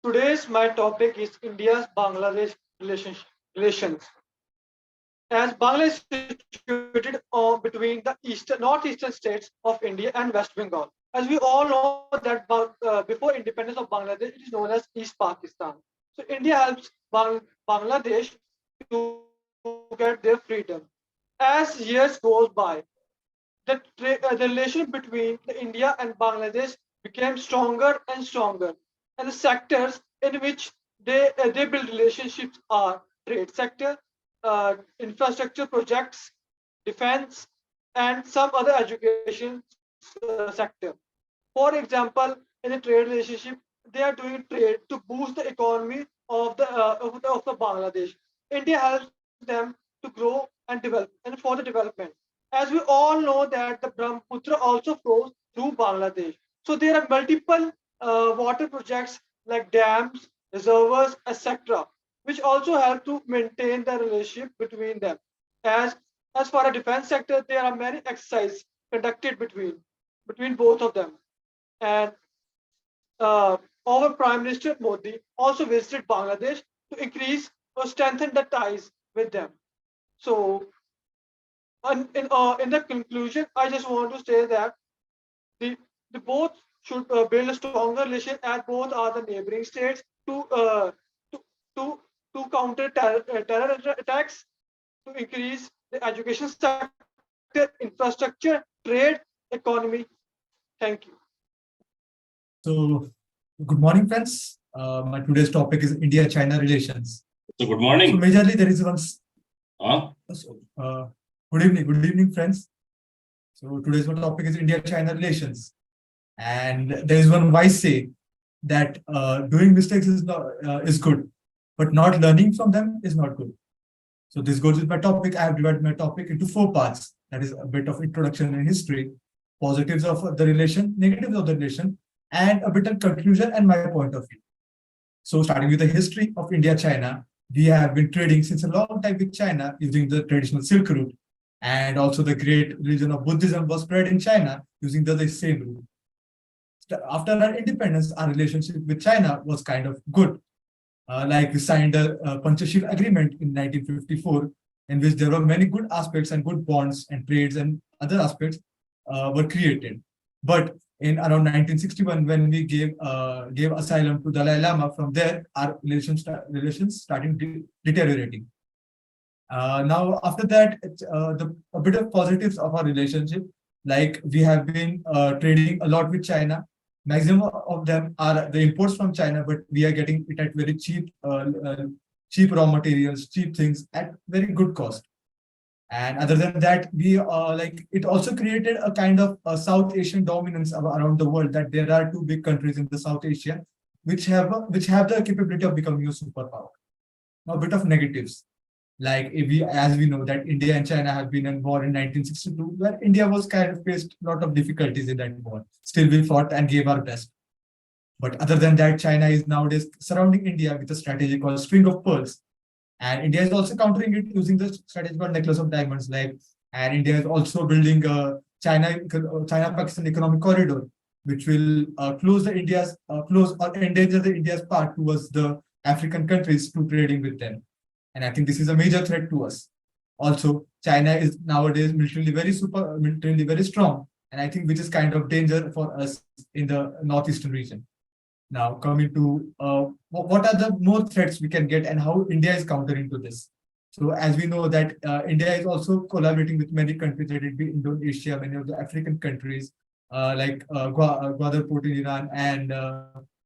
Today's my topic is India's Bangladesh relations. As Bangladesh is situated between the northeastern states of India and West Bengal. As we all know that before independence of Bangladesh, it is known as East Pakistan. So India helps Bangladesh to get their freedom. As years goes by, the relation between the India and Bangladesh became stronger and stronger, and the sectors in which they build relationships are trade sector, infrastructure projects, defense, and some other education sector. For example, in a trade relationship, they are doing trade to boost the economy of the Bangladesh. India helps them to grow and develop and for the development. As we all know that the Brahmaputra also flows through Bangladesh. So there are multiple water projects like dams, reservoirs, etc., which also help to maintain the relationship between them. As as for a defense sector, there are many exercises conducted between both of them. And our Prime Minister Modi also visited Bangladesh to increase or strengthen the ties with them. So, in the conclusion, I just want to say that the, the both should build a stronger relation as both are the neighboring states to, to, to counter terror attacks, to increase the education sector, infrastructure, trade, economy. Thank you. So, good morning, friends. My today's topic is India-China relations. So good morning. So, majorly there is one. Huh? Good evening, friends. So, today's one topic is India-China relations, and there is one wise say that doing mistakes is good, but not learning from them is not good. So, this goes with my topic. I have divided my topic into 4 parts. That is a bit of introduction and history, positives of the relation, negatives of the relation, and a bit of conclusion and my point of view. So starting with the history of India-China, we have been trading since a long time with China using the traditional Silk Route, and also the great religion of Buddhism was spread in China using the same route. After our independence, our relationship with China was kind of good. Like we signed a Panchashil agreement in 1954, in which there were many good aspects and good bonds and trades and other aspects were created. But in around 1961, when we gave asylum to Dalai Lama, from there our relations starting deteriorating. Now after that, a bit of positives of our relationship, like we have been trading a lot with China. Maximum of them are the imports from China, but we are getting it at very cheap raw materials, cheap things at very good cost. And other than that, we it also created a kind of a South Asian dominance around the world, that there are 2 big countries in the South Asia which have the capability of becoming a superpower. Now, a bit of negatives, like as we know that India and China have been in war in 1962, where India was kind of faced a lot of difficulties in that war. Still, we fought and gave our best. But other than that, China is nowadays surrounding India with a strategy called string of pearls. And India is also countering it using the strategy called necklace of diamonds. And India is also building a China-Pakistan economic corridor, which will close or endanger the India's path towards the African countries to trading with them. And I think this is a major threat to us. Also, China is nowadays militarily very strong, and I think which is kind of danger for us in the northeastern region. Now, coming to what are the more threats we can get and how India is countering to this. So, as we know that India is also collaborating with many countries, let it be Indonesia, many of the African countries, like Gwadar port in Iran, and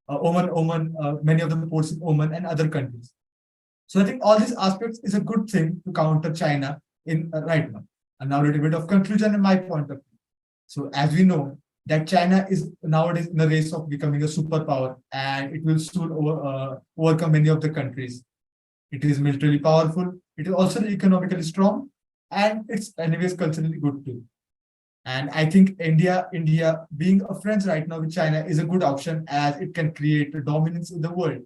Oman, many of the ports in Oman and other countries. So, I think all these aspects is a good thing to counter China in right now. And now a little bit of conclusion in my point of view. So, as we know, that China is nowadays in the race of becoming a superpower, and it will soon overcome many of the countries. It is militarily powerful, it is also economically strong, and it's anyways culturally good too. And I think India being a friend right now with China is a good option, as it can create a dominance in the world.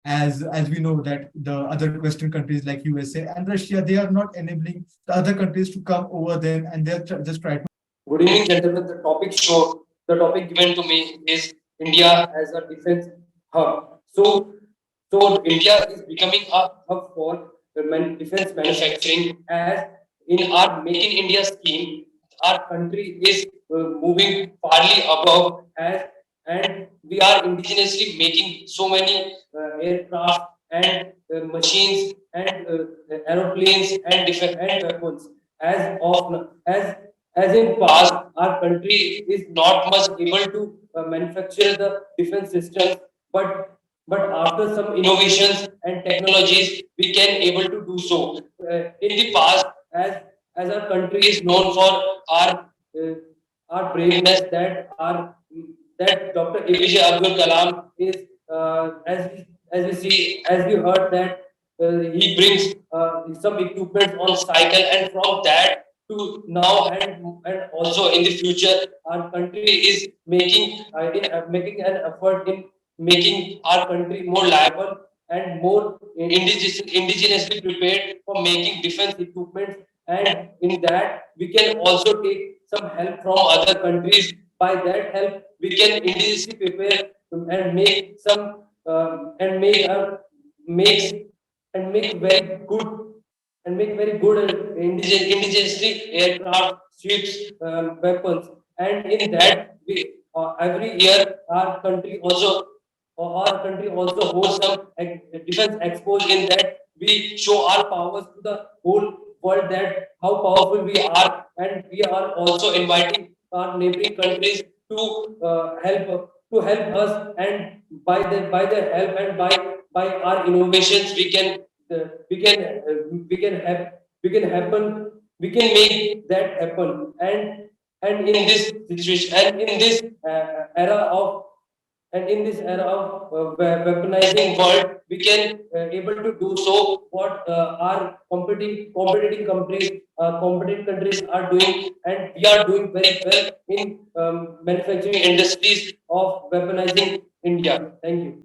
As we know that the other Western countries like USA and Russia, they are not enabling the other countries to come over them, and they're just trying to. Good evening, gentlemen. The topic given to me is India as a defense hub. So India is becoming a hub for defense manufacturing. As in our Make in India scheme, our country is moving farly above, as and we are indigenously making so many aircraft and machines and aeroplanes and different and weapons. As of as in past, our country is not much able to manufacture the defense systems, but after some innovations and technologies, we can able to do so. In the past, as our country is known for uh, our braveness, that Dr. APJ Abdul Kalam is as we see, as we heard that he brings some equipment on cycle, and from that to now, and also in the future, our country is making an effort in making our country more liable and more indigenously prepared for making defense equipment. And in that, we can also take some help from other countries. By that help, we can indigenously prepare and make some and make and make very good indigenously aircraft, ships, weapons. And in that, we every year our country also hosts some defense expos. In that, we show our powers to the whole world, that how powerful we are, and we are also inviting our neighboring countries to help us. And by their help and by our innovations, we can happen we can make that happen. And in this situation, era of in this era of weaponizing world, we can able to do so what our competing countries are doing, and we are doing very well in manufacturing industries of weaponizing India. Thank you.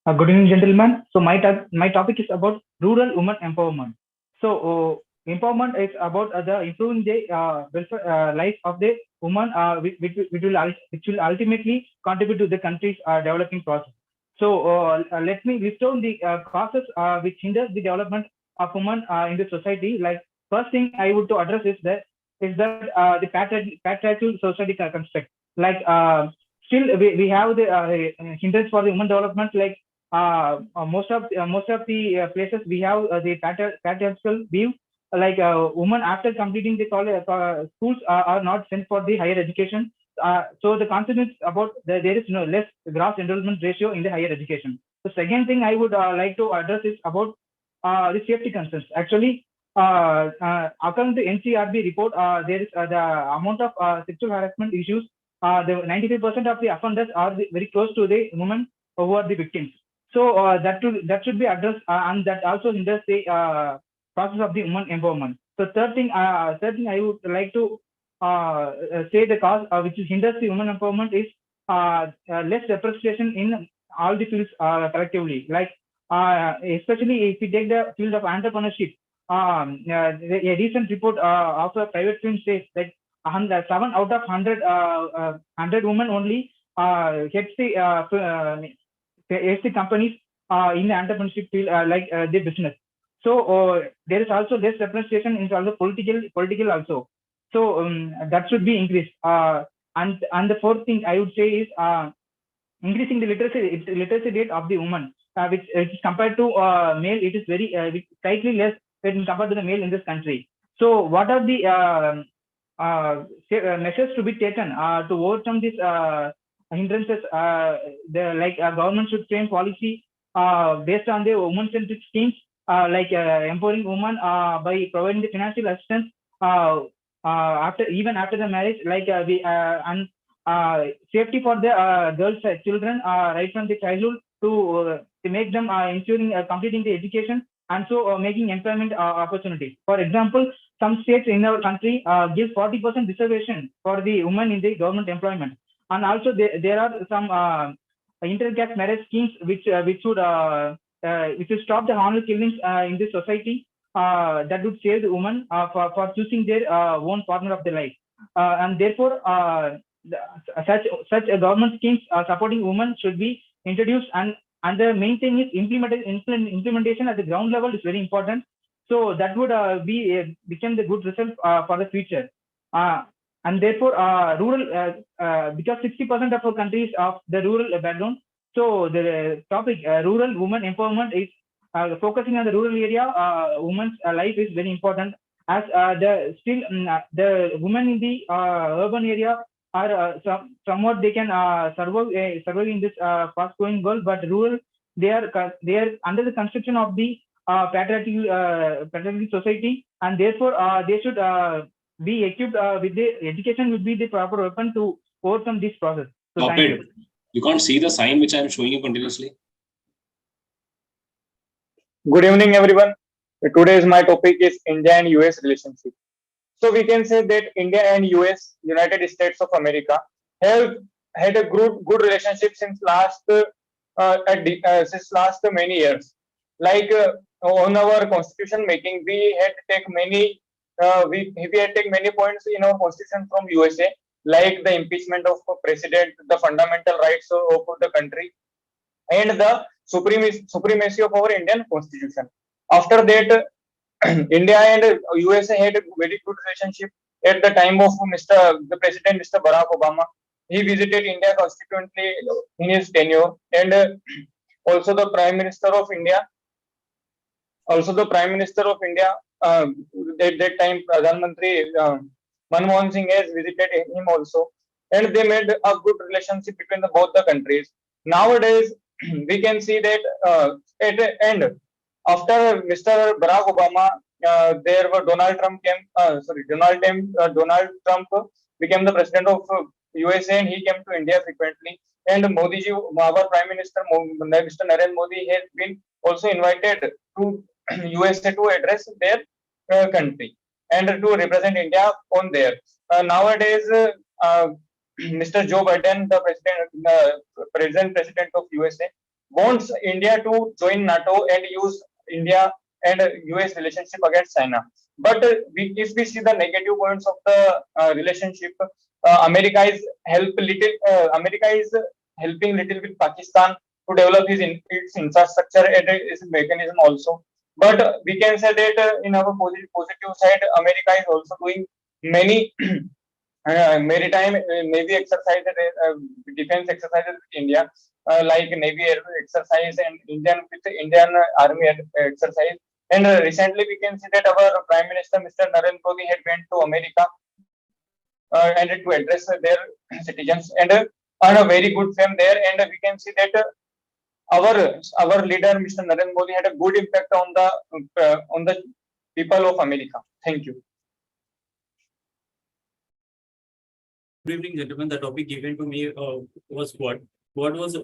Good evening, gentlemen. So my topic is about rural women empowerment. So empowerment is about the improving the welfare, life of the woman, which will ultimately contribute to the country's developing process. So let me list down the causes which hinder the development of women in the society. Like, first thing I would to address is that the patriarchal society construct. Like, still we have the hindrance for the women development. Like, most of the places we have the patriarchal view. Like, women after completing the college schools are not sent for the higher education. So the consequence about there is no less gross enrollment ratio in the higher education. The second thing I would like to address is about the safety concerns. Actually, according to NCRB report, there is the amount of sexual harassment issues. The 95% of the offenders are very close to the women who are the victims. So that should be addressed, and that also hinders the process of the women empowerment. So third thing I would like to say the cause which hinders the women empowerment is less representation in all the fields collectively. Like, especially if you take the field of entrepreneurship, a recent report of a private firm says that 7 out of 100 women only heads the companies in the entrepreneurship field, like the business. So there is also less representation in also political also. So that should be increased. And the fourth thing I would say is increasing the literacy rate of the woman, which compared to male, it is very slightly less when compared to the male in this country. So what are the measures to be taken to overcome these hindrances? Government should frame policy based on the woman-centric schemes, like empowering women by providing the financial assistance after the marriage, like and safety for the girls, children, right from the childhood to make them ensuring completing the education, and so making employment opportunities. For example, some states in our country give 40% reservation for the women in the government employment, and also there are some intercaste marriage schemes which would stop the honor killings in the society. That would save the woman for choosing their own partner of their life, and therefore such a government schemes supporting women should be introduced, and the main thing is implementation at the ground level is very important. So that would become the good result for the future. And therefore, rural, because 60% of our countries of the rural background. So the topic rural women empowerment is focusing on the rural area. Women's life is very important, as the women in the urban area are somewhat they can survive in this fast-growing world, but rural they are under the construction of the patriarchal society, and therefore they should be equipped with the education would be the proper weapon to overcome this process. So Stop thank it. You can't see the sign which I am showing you continuously. Good evening, everyone. Today's my topic is India and US relationship. So we can say that India and US, United States of America, have had a good relationship since last many years. Like on our constitution making, we had take many we had take many points in our constitution from USA, like the impeachment of president, the fundamental rights of the country, and the supremacy of our Indian constitution. After that, India and USA had a very good relationship at the time of the President Mr. Barack Obama. He visited India constituently in his tenure, and also the Prime Minister of India. Also, the Prime Minister of India at that time, Pradhan Mantri Manmohan Singh has visited him also, and they made a good relationship between both the countries. Nowadays, we can see that at the end, after Mr. Barack Obama, there were Donald Trump became the president of USA, and he came to India frequently. And Modi ji, our Prime Minister, Mr. Narendra Modi, has been also invited to USA to address their country and to represent India on there. Nowadays, Mr. Joe Biden, the president of USA, wants India to join NATO and use India and US relationship against China. But if we see the negative points of the relationship, America is helping little with Pakistan to develop its infrastructure and its mechanism also. But we can say that in our positive side, America is also doing many maritime navy exercises, defense exercises with India, like navy exercise and Indian army exercise. And recently we can see that our Prime Minister Mr. Narendra Modi had went to America and to address their citizens and earn a very good fame there. And we can see that our leader Mr. Narendra Modi had a good impact on the people of America. Thank you. Good evening, gentlemen. The topic given to me was Quad. Quad was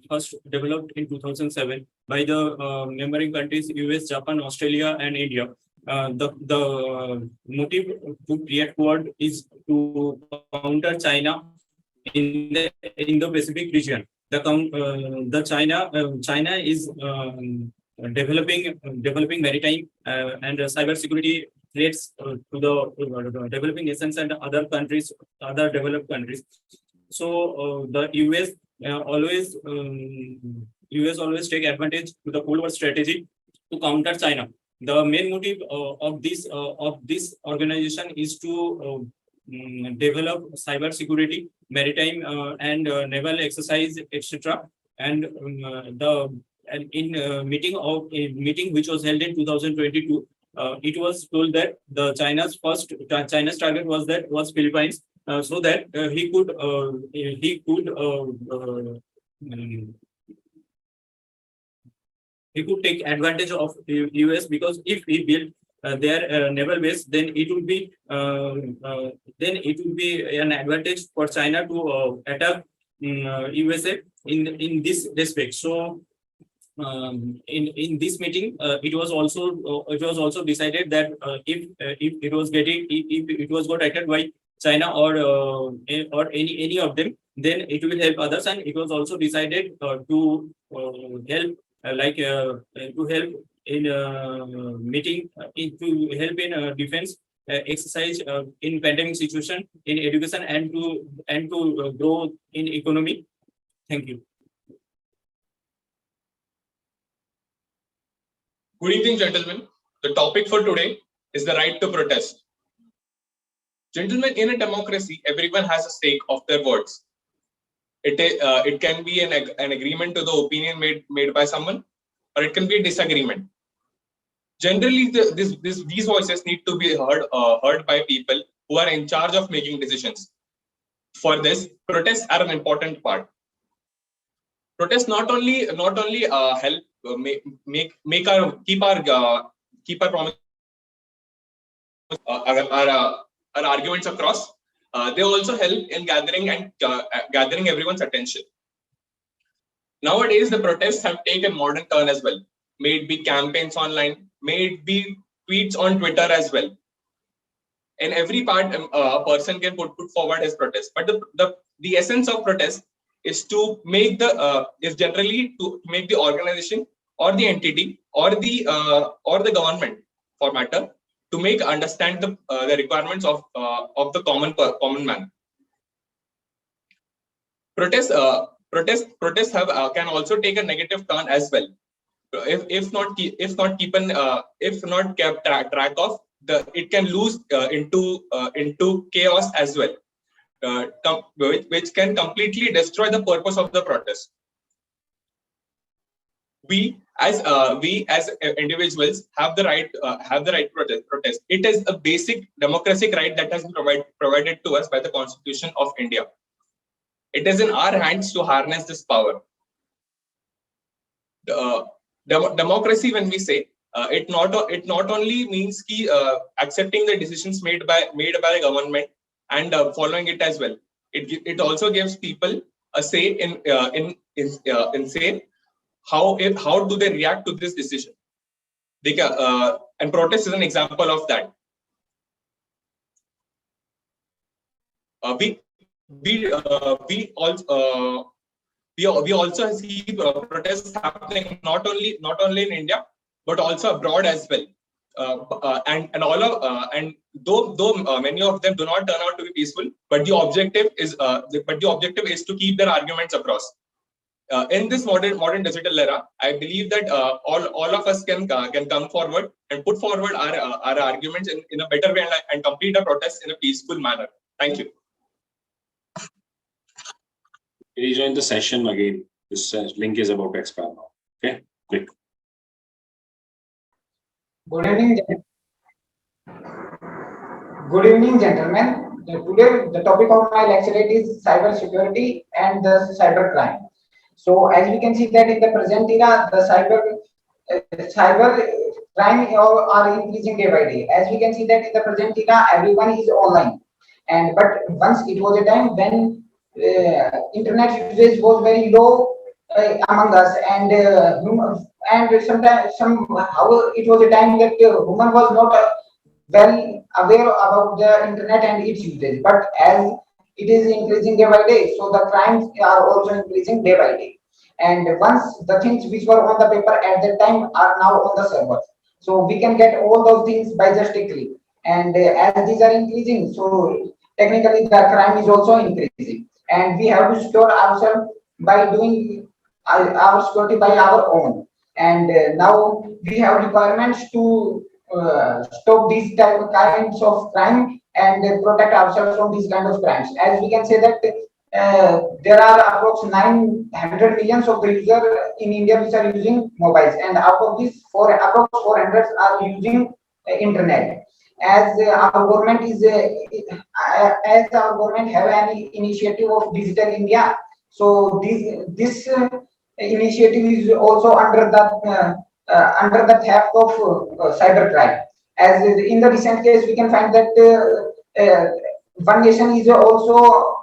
first developed in 2007 by the neighboring countries US, Japan, Australia, and India. The motive to create Quad is to counter China in the Indo-Pacific region. China is developing maritime and cyber security threats to the developing nations and other countries, other developed countries. So the US always take advantage to the Cold War strategy to counter China. The main motive of this organization is to develop cyber security, maritime and naval exercise, etc. And in a meeting which was held in 2022, it was told that China's target was Philippines, so that he could take advantage of US, because if he built their naval base, then it would be an advantage for China to attack USA in this respect. So in this meeting, it was also decided that if it was got attacked by China or any of them, then it will help others. And it was also decided to help in meeting to help in defense exercise in pandemic situation, in education, and to grow in economy. Thank you. Good evening, gentlemen. The topic for today is the right to protest. Gentlemen, in a democracy, everyone has a stake of their words. It can be an agreement to the opinion made by someone, or it can be a disagreement. Generally, these voices need to be heard by people who are in charge of making decisions. For this, protests are an important part. Protests not only help keep our promise our arguments across. They also help in gathering everyone's attention. Nowadays, the protests have taken modern turn as well. May it be campaigns online, may it be tweets on Twitter as well. In every part, a person can put forward his protest. But the essence of protest is to make generally to make the organization or the entity or the government, for matter, to make understand the requirements of the common man. Protests can also take a negative turn as well. If not kept track of, it can lose into chaos as well, which can completely destroy the purpose of the protest. We as individuals have the right to protest. It is a basic democratic right that has been provided to us by the Constitution of India. It is in our hands to harness this power. Democracy, when we say, it not only means accepting the decisions made by the government and following it as well. It also gives people a say in say how do they react to this decision. And protest is an example of that. We also see protests happening not only in India but also abroad as well. And though many of them do not turn out to be peaceful, but the objective is to keep their arguments across. In this modern digital era, I believe that all of us can come forward and put forward our arguments in a better way and complete a protest in a peaceful manner. Thank you. Rejoin the session again. This link is about to expire now. Okay, quick. Good evening, gentlemen. Today, the topic of my lecturate is cyber security and the cyber crime. So, as we can see that in the present era, the cyber crime are increasing day by day. As we can see that in the present era, everyone is online. But once it was a time when internet usage was very low among us, and sometimes somehow it was a time that woman was not well aware about the internet and its usage. But as it is increasing day by day, so the crimes are also increasing day by day. And once the things which were on the paper at that time are now on the server, so we can get all those things by just a click. And as these are increasing, so technically the crime is also increasing, and we have to secure ourselves by doing our security by our own. And now we have requirements to stop these kinds of crime and protect ourselves from these kind of crimes. As we can say that there are approximately 900 millions of the users in India which are using mobiles, and out of these, approximately 400 are using internet. As our government have any initiative of Digital India, so this initiative is also under the theft of cybercrime. As in the recent case, we can find that one nation is also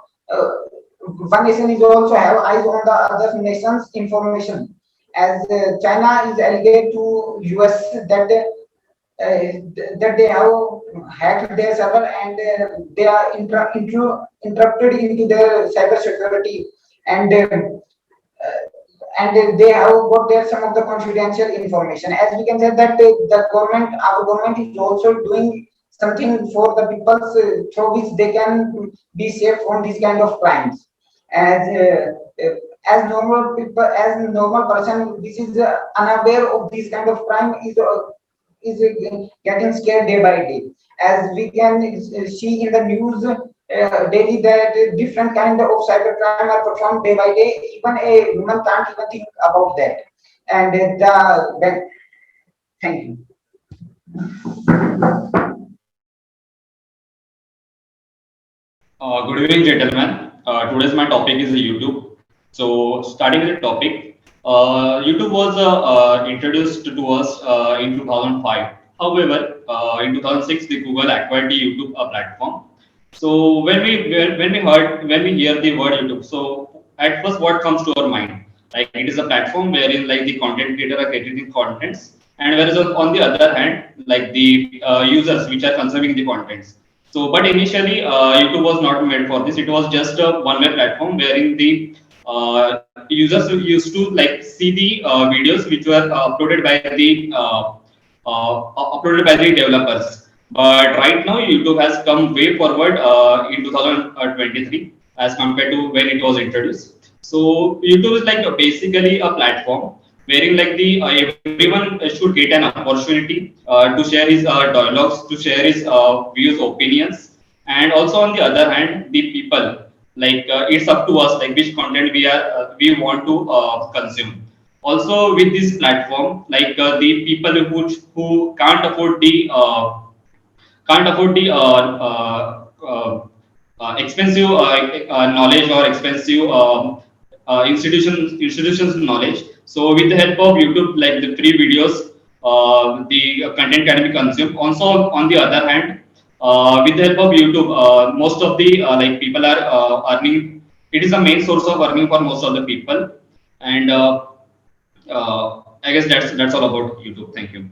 have eyes on the other nation's information. As China is alleged to US that they have hacked their server, and they are interrupted into their cyber security, and they have got there some of the confidential information. As we can say that our government is also doing something for the people through which they can be safe from these kind of crimes. As as normal people, as normal person, this is unaware of this kind of crime is getting scared day by day. As we can see in the news daily that different kind of cyber crime are performed day by day. Even a woman can't even think about that. And thank you. Good evening, gentlemen. Today's my topic is YouTube. So, starting with the topic, YouTube was introduced to us in 2005. However, in 2006, the Google acquired the YouTube platform. So, when we hear the word YouTube, so at first, what comes to our mind? Like it is a platform wherein like the content creator are creating contents, and whereas on the other hand, like the users which are consuming the contents. So, but initially, YouTube was not made for this. It was just a one-way platform wherein the users used to like see the videos which were uploaded by the developers. But right now, YouTube has come way forward in 2023 as compared to when it was introduced. So, YouTube is like basically a platform wherein like the everyone should get an opportunity to share his dialogues, to share his views, opinions, and also on the other hand, the people like it's up to us like which content we want to consume. Also, with this platform, like the people who can't afford the expensive knowledge or expensive institutions knowledge. So with the help of YouTube, like the free videos, the content can be consumed. Also, on the other hand, with the help of YouTube, most of the like people are earning. It is a main source of earning for most of the people, and I guess that's all about YouTube. Thank you.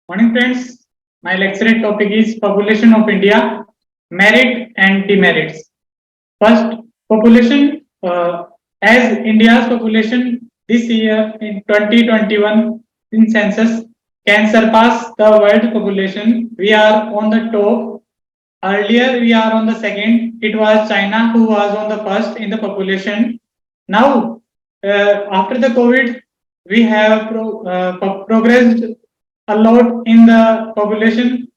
Morning friends, my lecture topic is population of India, merit and demerits. First, population, as India's population this year in 2021 in census can surpass the world population. We are on the top. Earlier we are on the second. It was China who was on the first in the population. Now, after the COVID, we have progressed a lot in the population,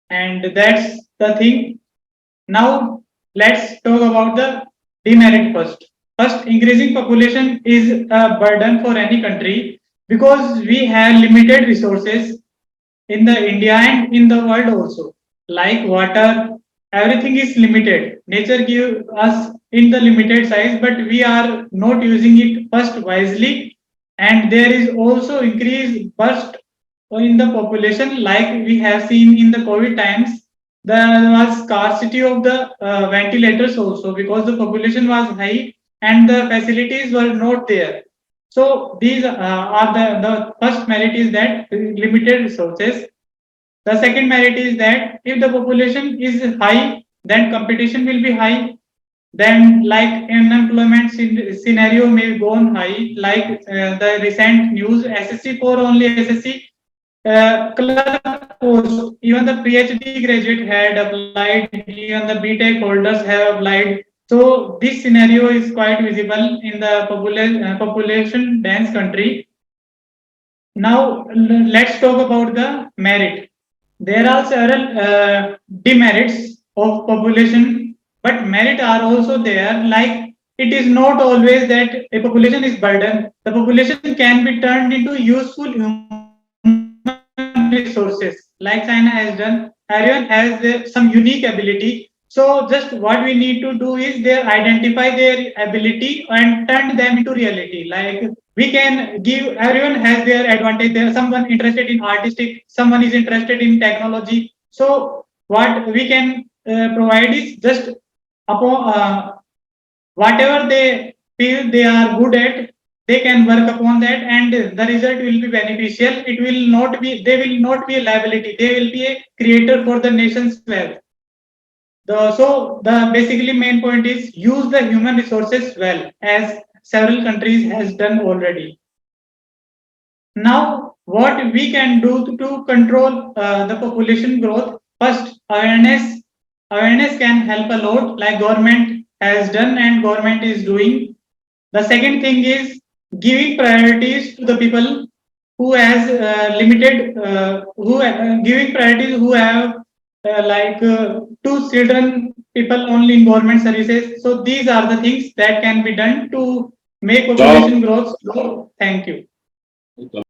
and that's the thing. Now let's talk about the demerit first. First, increasing population is a burden for any country because we have limited resources in the India and in the world also. Like water, everything is limited. Nature gives us in the limited size, but we are not using it first wisely. And there is also increased burst in the population, like we have seen in the COVID times. There was scarcity of the ventilators also because the population was high and the facilities were not there. So these are the first merit is that limited resources. The second merit is that if the population is high, then competition will be high. Then, like unemployment scenario may go on high, like the recent news SSC for only SSC clerk post. Even the PhD graduate had applied, even the BTech holders have applied. So this scenario is quite visible in the population dense country. Now let's talk about the merit. There are several demerits of population, but merit are also there. Like it is not always that a population is burden. The population can be turned into useful human resources, like China has done. Everyone has some unique ability. So just what we need to do is they identify their ability and turn them into reality. Like we can give, everyone has their advantage. There someone interested in artistic, someone is interested in technology. So what we can provide is just upon whatever they feel they are good at, they can work upon that, and the result will be beneficial. It will not be, they will not be a liability, they will be a creator for the nation's wealth. So the basically main point is use the human resources well, as several countries has done already. Now what we can do to control the population growth? First, awareness awareness can help a lot, like government has done and government is doing. The second thing is giving priorities to the people who has limited, giving priorities who have two children, people only in government services. So these are the things that can be done to make population growth slow. Thank you.